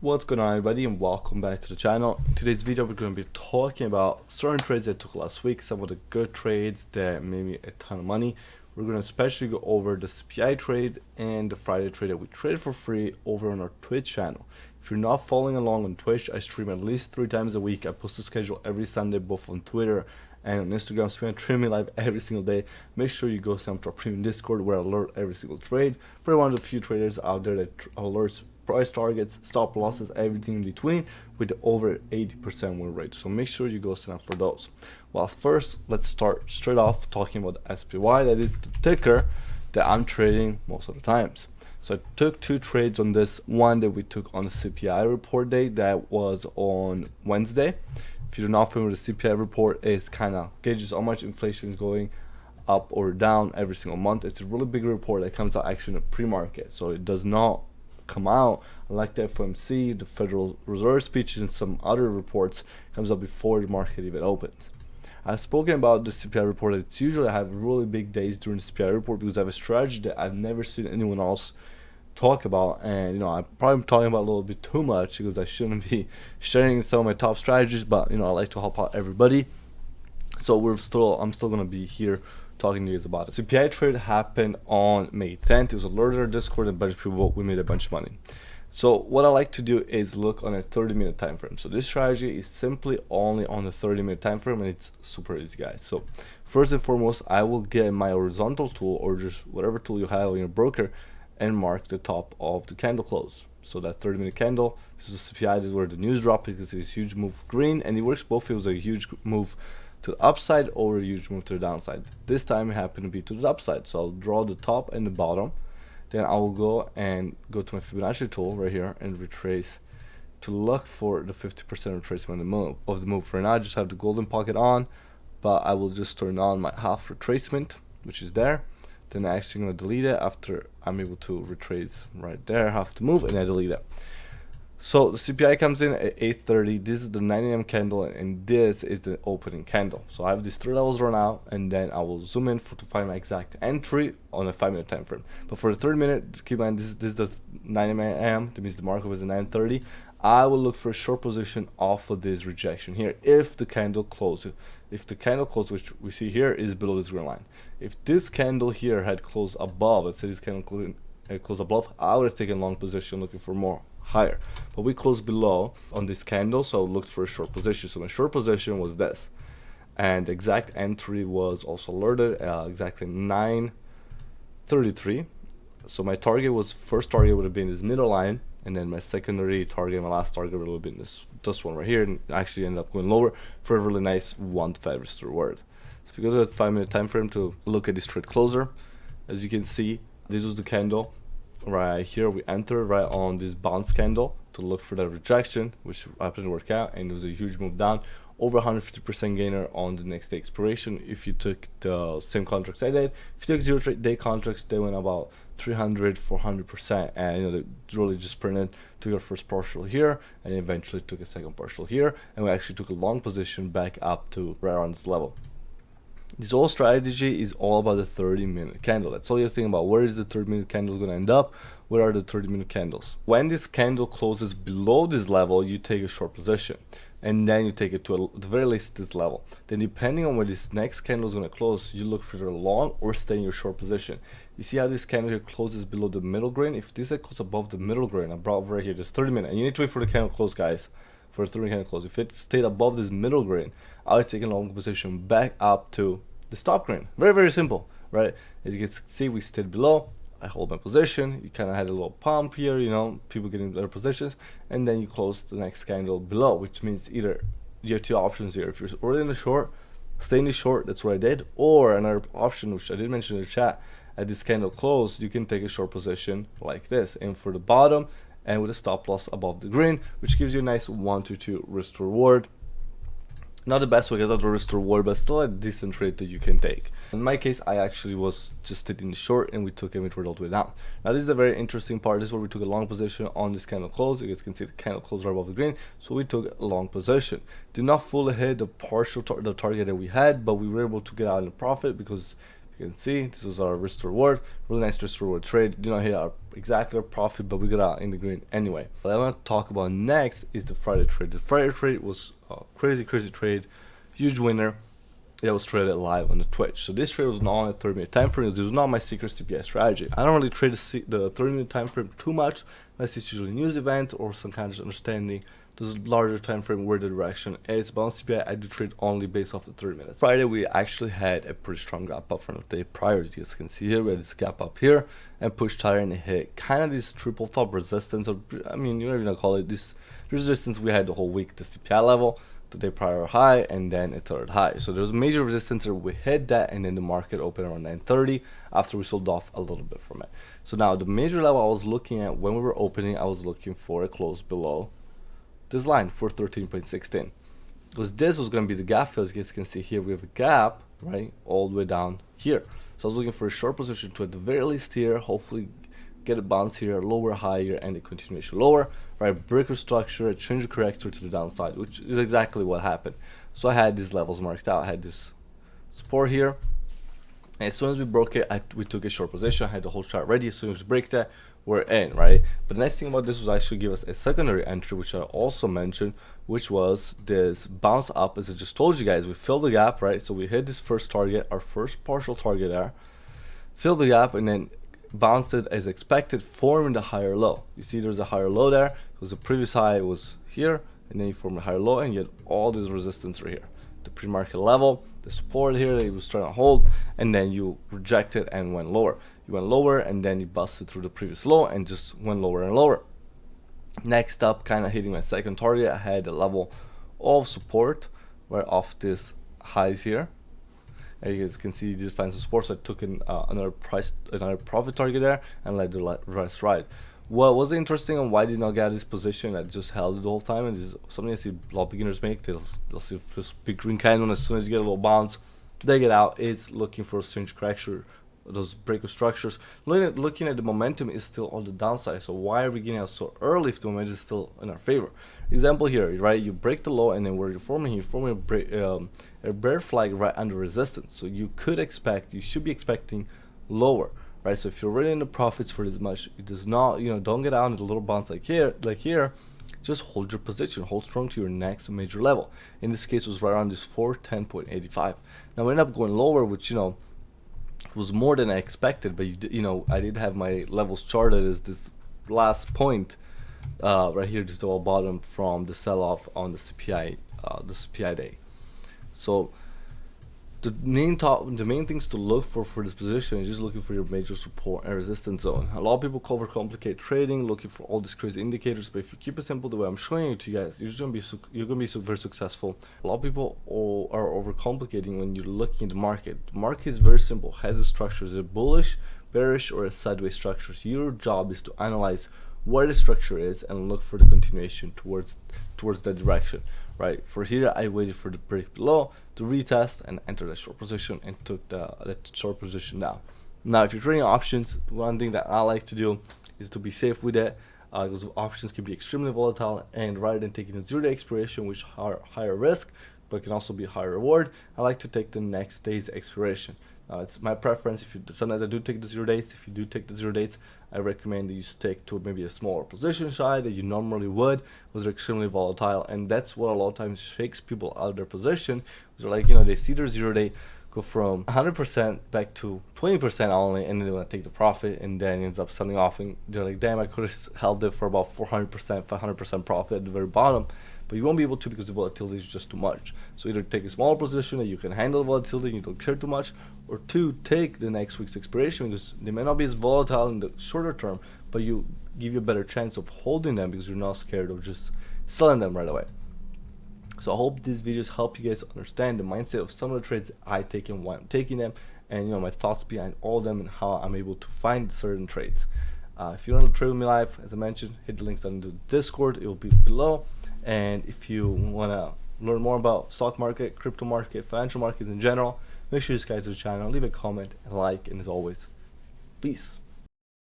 What's going on, everybody, and welcome back to the channel. In today's video we're going to be talking about certain trades I took last week, some of the good trades that made me a ton of money. We're going to especially go over the CPI trade and the Friday trade that we traded for free over on our Twitch channel. If you're not following along on Twitch, I stream at least 3 times a week. I post a schedule every Sunday both on Twitter and on Instagram, so if you're streaming me live every single day, make sure you go sign up to our premium Discord where I alert every single trade. We're one of the few traders out there that alerts price targets, stop losses, everything in between, with over 80% win rate. So make sure you go sign up for those. Well, first, let's start straight off talking about the SPY. That is the ticker that I'm trading most of the times. So I took 2 trades on this. One that we took on the CPI report day, that was on Wednesday. If you're not familiar with the CPI report, it kind of gauges how much inflation is going up or down every single month. It's a really big report that comes out actually in the pre-market, so it does not come out like the FOMC, the Federal Reserve speeches, and some other reports comes out before the market even opens. I've spoken about the CPI report. It's usually I have really big days during the CPI report because I have a strategy that I've never seen anyone else talk about, and I'm probably talking about a little bit too much because I shouldn't be sharing some of my top strategies, but I like to help out everybody. So I'm still gonna be here talking to you about it. CPI trade happened on May 10th. It was alerted on Discord and a bunch of people. We made a bunch of money. So what I like to do is look on a 30-minute time frame. So this strategy is simply only on the 30-minute time frame, and it's super easy, guys. So first and foremost, I will get my horizontal tool or just whatever tool you have on your broker and mark the top of the candle close. So that 30-minute candle, this is the CPI. This is where the news dropped because it's a huge move green, and it works both. It was a huge move to the upside or a huge move to the downside. This time it happened to be to the upside, so I'll draw the top and the bottom. Then I will go to my Fibonacci tool right here and retrace to look for the 50% retracement of the move. Right now I just have the golden pocket on, but I will just turn on my half retracement, which is there. Then I'm actually going to delete it after I'm able to retrace right there, half the move, and I delete it. So the CPI comes in at 8:30. This is the 9 a.m. candle, and this is the opening candle. So I have these 3 levels right now, and then I will zoom in to find my exact entry on a 5-minute time frame. But for the 30-minute, keep in mind this is the 9 a.m. That means the market was at 9:30. I will look for a short position off of this rejection here if the candle closes. If the candle close, which we see here, is below this green line. If this candle here had closed above, let's say this candle closed above, I would have taken a long position looking for more higher, but we closed below on this candle, so I looked for a short position. So my short position was this, and the exact entry was also alerted exactly 9:33. So my target was, first target would have been this middle line, and then my secondary target, my last target would have been this one right here, and actually ended up going lower for a really nice 1-to-5 risk reward. So if you go to the 5-minute time frame to look at this trade closer, as you can see, this was the candle. Right here we entered right on this bounce candle to look for that rejection, which happened to work out, and it was a huge move down, over 150% gainer on the next day expiration. If you took the same contracts I did, if you took 0-day contracts, they went about 300-400%, and they really just printed, took your first partial here, and eventually took a second partial here, and we actually took a long position back up to right around this level. This whole strategy is all about the 30-minute candle. That's all you're thinking about. Where is the 30-minute candle going to end up? Where are the 30-minute candles? When this candle closes below this level, you take a short position, and then you take it to the very least this level. Then depending on where this next candle is going to close, you look for the long or stay in your short position. You see how this candle here closes below the middle grain? If this goes above the middle grain, I brought over here, this 30-minute, and you need to wait for the candle close, guys. For a 30-minute candle close, if it stayed above this middle grain, I would take a long position back up to the stop grain. Very, very simple, right? As you can see, we stayed below. I hold my position. You kind of had a little pump here, people getting their positions, and then you close the next candle below, which means either you have 2 options here. If you're already in the short, stay in the short. That's what I did. Or another option, which I did mention in the chat, at this candle close, you can take a short position like this, aim for the bottom, and with a stop loss above the green, which gives you a nice 1-to-2 risk reward. Not the best way to get the risk reward, but still a decent trade that you can take. In my case, I actually was just sitting short, and we took inventory all the way down. Now this is the very interesting part. This is where we took a long position on this candle close. You guys can see the candle close right above the green, so we took a long position. Did not fully hit the target that we had, but we were able to get out in profit because You can see this was our risk to reward, really nice risk to reward trade. Did not hit our exactly our profit, but we got out in the green anyway. What I want to talk about next is the Friday trade. The Friday trade was a crazy trade, huge winner. It was traded live on the Twitch. So this trade was not on a 30-minute time frame. This was not my secret CPI strategy. I don't really trade the 30-minute time frame too much, unless it's usually news events or some kind of understanding this larger time frame where the direction is. But on CPI, I do trade only based off the 30 minutes. Friday, we actually had a pretty strong gap up from the day prior. As you guys can see here, we had this gap up here and pushed higher and it hit kind of this triple top resistance, or I mean, you're not even gonna call it this resistance we had the whole week, the CPI level, the day prior high, and then a third high. So there was a major resistance there. We hit that, and then the market opened around 9:30 after we sold off a little bit from it. So now the major level I was looking at when we were opening, I was looking for a close below this line for 13.16, because this was going to be the gap fill. As you guys can see here, we have a gap right all the way down here. So I was looking for a short position to at the very least here, hopefully get a bounce here, lower, higher, and a continuation lower, right? Breaker structure, a change of corrector to the downside, which is exactly what happened. So I had these levels marked out. I had this support here, and as soon as we broke it, we took a short position. I had the whole chart ready. As soon as we break that, we're in, right? But the nice thing about this was actually give us a secondary entry, which I also mentioned, which was this bounce up. As I just told you guys, we filled the gap, right? So we hit this first target, our first partial target there, filled the gap, and then bounced it as expected, forming the higher low. You see there's a higher low there, because the previous high was here, and then you form a higher low, and you get all this resistance right here, the pre-market level, the support here that it was trying to hold, and then you rejected and went lower. You went lower, and then you busted through the previous low and just went lower and lower. Next up, kind of hitting my second target, I had a level of support right off this highs here. As you guys can see, these find some support, so I took another profit target there and let the rest ride. What was interesting and why I did not get this position, I just held it the whole time, and this is something I see a lot of beginners make. They'll see this big green candle, as soon as you get a little bounce, they get out. It's looking for a strange correction, those breaker structures. Looking at the momentum is still on the downside, so why are we getting out so early if the momentum is still in our favor? Example here, right? You break the low, and then where you're forming a bear flag right under resistance. So you should be expecting lower, right? So if you're already in the profits for this much, it does not, don't get out in a little bounce like here. Just hold your position, hold strong to your next major level. In this case, it was right around this 410.85. Now we ended up going lower, which was more than I expected, but I did have my levels charted as this last point right here, just the bottom from the sell-off on the CPI day. So the main things to look for this position is just looking for your major support and resistance zone. A lot of people overcomplicate trading, looking for all these crazy indicators, but if you keep it simple the way I'm showing it to you guys, you're gonna be very successful. A lot of people are overcomplicating when you're looking at the market. The market is very simple, has a structure, is it bullish, bearish, or a sideways structure. So your job is to analyze where the structure is and look for the continuation towards that direction, right? For here, I waited for the break below to retest and enter that short position and took that short position down. Now, if you're trading options, one thing that I like to do is to be safe with it, because options can be extremely volatile, and rather than taking a 0-day expiration, which are higher risk but can also be higher reward, I like to take the next day's expiration. It's my preference. Sometimes I do take the 0 days. If you do take the 0 days, I recommend that you stick to maybe a smaller position size that you normally would, because they're extremely volatile, and that's what a lot of times shakes people out of their position. They're like, they see their 0 day go from 100% back to 20% only, and then they want to take the profit, and then ends up selling off, and they're like, damn, I could have held it for about 400%, 500% profit at the very bottom. But you won't be able to, because the volatility is just too much. So either take a smaller position that you can handle the volatility and you don't care too much, or two, take the next week's expiration, because they may not be as volatile in the shorter term, but you give you a better chance of holding them because you're not scared of just selling them right away. So I hope these videos help you guys understand the mindset of some of the trades I take and why I'm taking them, and my thoughts behind all of them and how I'm able to find certain trades. If you want to trade with me live, as I mentioned, hit the links on the Discord, it will be below. And if you want to learn more about stock market, crypto market, financial markets in general, make sure you subscribe to the channel, leave a comment and like, and as always, peace.